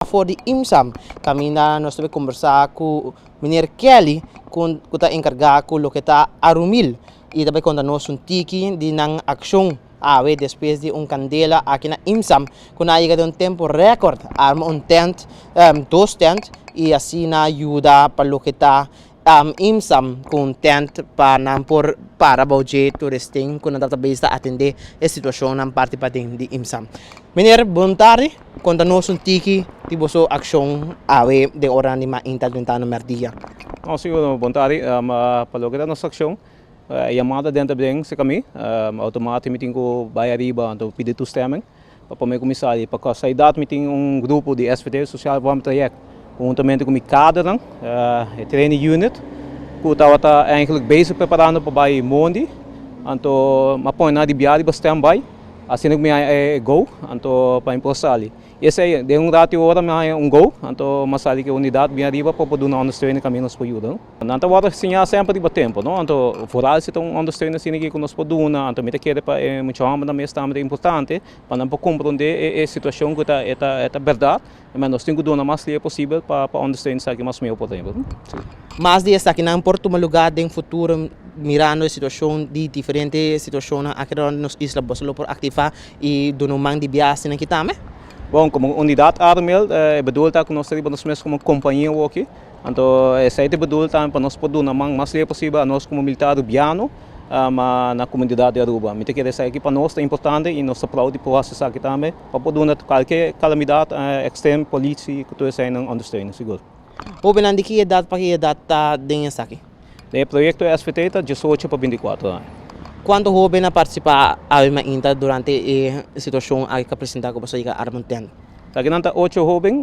For the IMSAM, kami na nós também conversar com o Mr. Kelly, que está encarregado com o que está Arumil, e também quando nós um tiki de nang ação depois de candela aqui na IMSAM, quando chega de tempo recorde, arma tent, dois tent, e assim na ajuda para o que está IMSAM com tent para budget touristing quando database está atender a situação na parte de IMSAM. Meneer, boa tarde. Quando nós um tiki, tipo so ação de hora de mainta tentando merdia. Siguro, boa tarde. Para o que nossa ação, a chamada dentro se kami, automaticamente meeting ko bayariba untuk pedir toestemming. Para meu comissário, para sair data meeting grupo de SVT Social Warm Traject, juntamente com o cadre, training unit, que estava eigenlijk bezig preparando para bij Mondi, então mapõe na de biari para standby, assim que me go, então para impulsar. Esse aí, de ratio hora me go, então masali que unidade biari para poder dar understanding kami nos período. Então agora sim há sempre de tempo, não? Então foral se tem understanding assim que nos pode dar, então me te quer para muito chama na mesa também importante, para não compreender a situação que é verdade, mas nós temos que dar o mais possível para understanding isso aqui mais meio possível. Mas de estar aqui na Porto lugar em futuro mirando a situação de diferentes situações aqui nas islas Bosolo por ativar e do nome de viagem aqui também. Bom, como unidade Armel, bedoeld que nós temos como companhia aqui, então essa é bedoeld para nós poder dar o mais possível a nós como militar urbano na comunidade de Aruba. Me quer dizer que para nós é importante e nós aplaudimos por isso aqui também para poder qualquer calamidade extrema polícia que tu sei não understand seguro. O benandi que idade para que idade tá dentro aqui? O projeto é SVT tá 18 para 24 anos. Quando o jovem participa ainda durante a situação que apresentar com você arma tent? Aqui não tá 8 jovens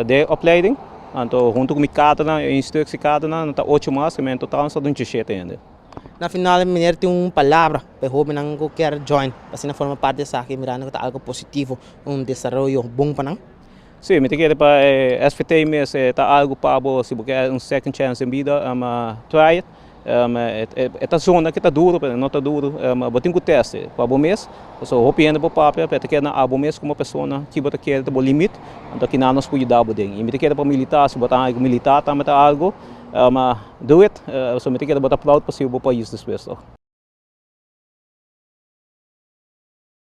de opleiding, então junto com o cadre, instrução cadre, não tá 8 mais, que em total são 27 ainda. Na final, menino tem uma palavra para o jovem que quer join, assim na forma parte dessa aqui mirando que tá algo positivo, desenvolvimento bom para não? Sim, me quer para SVT mesmo tá algo para se você quer second chance em vida, try it. Esta zona que está duro, não está duro, mas tem que testar para o mês. Só rompendo para o papel, para que na abo mês como pessoa que você quer ter o limite, então que não nos cuidar bem. E me quer para militar, se botar algo militar, também tá algo, do it, só me quer botar proud para o país das pessoas.